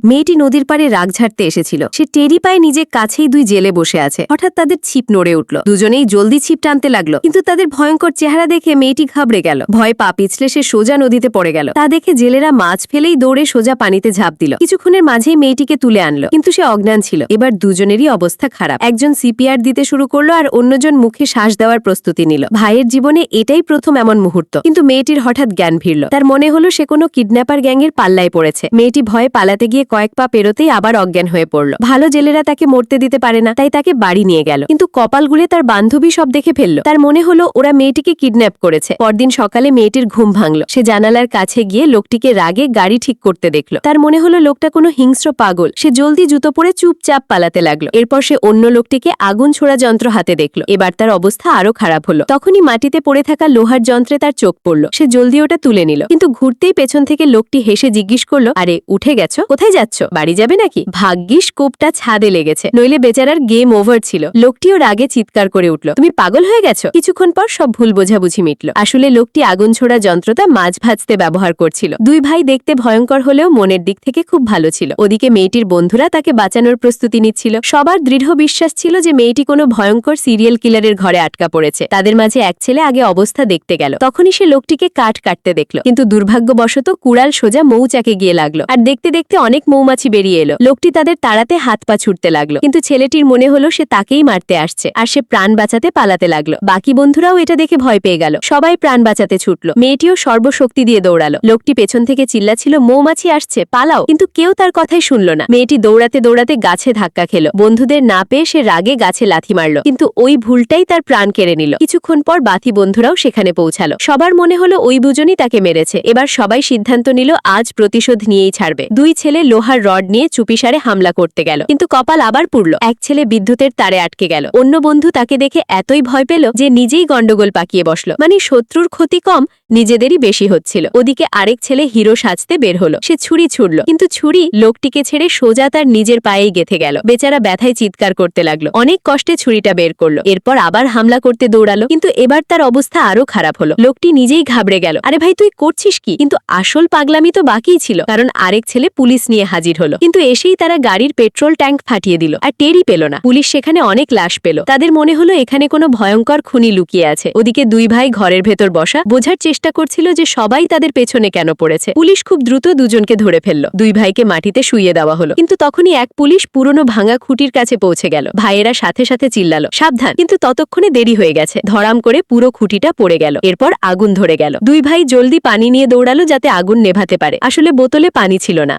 মেয়েটি নদীর পাড়ে রাগ ঝাড়তে এসেছিল। সে টেরি পায়ে নিজের কাছেই দুই জেলে বসে আছে। হঠাৎ তাদের ছিপ নড়ে উঠল। দুজনেই জলদি ছিপ টানতে লাগলো, কিন্তু তাদের ভয়ঙ্কর চেহারা দেখে মেয়েটি ঘাবড়ে গেল। ভয় পা পিছলে সে সোজা নদীতে পড়ে গেল। তা দেখে জেলেরা মাছ ফেলেই দৌড়ে সোজা পানিতে ঝাঁপ দিল। কিছুক্ষণের মাঝেই মেয়েটিকে তুলে আনলো, কিন্তু সে অজ্ঞান ছিল। এবার দুজনেরই অবস্থা খারাপ। একজন সিপিআর দিতে শুরু করলো আর অন্যজন মুখে শ্বাস দেওয়ার প্রস্তুতি নিল। ভাইয়ের জীবনে এটাই প্রথম এমন মুহূর্ত। কিন্তু মেয়েটির হঠাৎ জ্ঞান ফিরল। তার মনে হলো সে কোনো কিডন্যাপার গ্যাংয়ের পাল্লায় পড়েছে। মেয়েটি ভয়ে পালাতে গিয়ে কয়েক পা পেরোতেই আবার অজ্ঞান হয়ে পড়ল। ভালো জেলেরা তাকে মরতে দিতে পারে না, তাই তাকে বাড়ি নিয়ে গেল। কিন্তু কপাল গুলে তার বান্ধবী সব দেখে ফেলল। তার মনে হলো ওরা মেয়েটিকে কিডন্যাপ করেছে। পরদিন সকালে মেয়েটির ঘুম ভাঙল। সে জানালার কাছে গিয়ে লোকটিকে রাগে গাড়ি ঠিক করতে দেখল। তার মনে হলো লোকটা কোনো হিংস্র পাগল। সে জলদি জুতো পরে চুপচাপ পালাতে লাগলো। এরপর সে অন্য লোকটিকে আগুন ছোড়া যন্ত্র হাতে দেখল। এবার তার অবস্থা আরো খারাপ হলো। তখনই মাটিতে পড়ে থাকা লোহার যন্ত্রে তার চোখ পড়ল। সে জলদি ওটা তুলে নিল, কিন্তু ঘুরতেই পেছন থেকে লোকটি হেসে জিজ্ঞেস করলো, আরে উঠে গেছো? কোথায় যাচ্ছ? বাড়ি যাবে নাকি? ভাগ্যিস কোপটা ছাদে লেগেছে, নইলে বেচারার গেম ওভার ছিল। লোকটিও রাগে চিৎকার করে উঠল, তুমি পাগল হয়ে গেছো? কিছুক্ষণ পর সব ভুল বোঝাবুঝি মিটল। আসলে লোকটি আগুন ছোড়া যন্ত্রটা মাছ ভাজতে ব্যবহার করছিল। দুই ভাই দেখতে ভয়ঙ্কর হলেও মনের দিক থেকে খুব ভালো ছিল। ওদিকে মেয়েটির বন্ধুরা তাকে বাঁচানোর প্রস্তুতি নিচ্ছিল। সবার দৃঢ় বিশ্বাস ছিল যে মেয়েটি কোনো ভয়ঙ্কর সিরিয়াল কিলারের ঘরে আটকা পড়েছে। তাদের মাঝে এক ছেলে আগে অবস্থা দেখতে গেল। তখনই সে লোকটিকে কাঠ কাটতে দেখল, কিন্তু দুর্ভাগ্যবশত কুড়াল সোজা মৌচাকে গিয়ে লাগলো। আর দেখতে দেখতে অনেক মৌমাছি বেরিয়ে এলো। লোকটি তাদের তাড়াতে হাত পা ছুটতে লাগলো, কিন্তু ছেলেটির মনে হলো সে তাকেই মারতে আসছে, আর সে প্রাণ বাঁচাতে পালাতে লাগলো। বাকি বন্ধুরাও এটা দেখে ভয় পেয়ে গেল। সবাই প্রাণ বাঁচাতে ছুটলো। মেয়েটিও সর্বশক্তি দিয়ে দৌড়ালো। লোকটি পেছন থেকে চিল্লাছিল, মৌমাছি আসছে, পালাও! কিন্তু কেউ তার কথাই শুনল না। মেয়েটি দৌড়াতে দৌড়াতে গাছে ধাক্কা খেলো। বন্ধুদের না পেয়ে সে রাগে গাছে লাথি মারল, কিন্তু ওই ভুলটাই তার প্রাণ কেড়ে নিল। কিছুক্ষণ পর বাকি বন্ধুরাও সেখানে পৌঁছালো। সবার মনে হলো ওই দুজনই তাকে মেরেছে। এবার সবাই সিদ্ধান্ত নিল আজ প্রতিশোধ নিয়েই ছাড়বে। দুই ছেলে লোহার রড নিয়ে চুপিসারে হামলা করতে গেল, কিন্তু কপাল আবার পুড়ল। এক ছেলে বিদ্যুতের তারে আটকে গেল। অন্য বন্ধু তাকে দেখে এতই ভয় পেল যে নিজেই গন্ডগোল পাকিয়ে বসলো। মানে শত্রুর ক্ষতি কম, নিজেদেরই বেশি হচ্ছিল। ওদিকে আরেক ছেলে হিরো সাজতে বের হলো। সে ছুরি ছুড়ল, কিন্তু ছুরি লোকটিকে ছেড়ে সোজা তার নিজের পায়েই গেঁথে গেল। বেচারা ব্যথায় চিৎকার করতে লাগলো। অনেক কষ্টে ছুরিটা বের করলো। এরপর আবার হামলা করতে দৌড়ালো, কিন্তু এবার তার অবস্থা আরো খারাপ হলো। লোকটি নিজেই ঘাবড়ে গেল। আরে ভাই, তুই করছিস কি? কিন্তু আসল পাগলামি তো বাকিই ছিল, কারণ আরেক ছেলে পুলিশ নিয়ে হাজির হলো। কিন্তু এসেই তারা গাড়ির পেট্রোল ট্যাঙ্ক ফাটিয়ে দিল, আর টেরই পেল না। পুলিশ সেখানে অনেক লাশ পেল। তাদের মনে হলো এখানে কোনো ভয়ঙ্কর খুনি লুকিয়ে আছে। ওদিকে দুই ভাই ঘরের ভেতর বসা বোঝার চেষ্টা করছিল যে সবাই তাদের পেছনে কেন পড়েছে। পুলিশ খুব দ্রুত দুজনকে ধরে ফেলল। দুই ভাইকে মাটিতে শুইয়ে দেওয়া হলো, কিন্তু তখনই এক পুলিশ পুরনো ভাঙা খুঁটির কাছে পৌঁছে গেল। ভাইয়েরা সাথে সাথে চিল্লালো, সাবধান! কিন্তু ততক্ষণে দেরি হয়ে গেছে। ধরাম করে পুরো খুঁটিটা পড়ে গেল। এরপর আগুন ধরে গেল। দুই ভাই জলদি পানি নিয়ে দৌড়ালো যাতে আগুন নেভাতে পারে। আসলে বোতলে পানি ছিল না।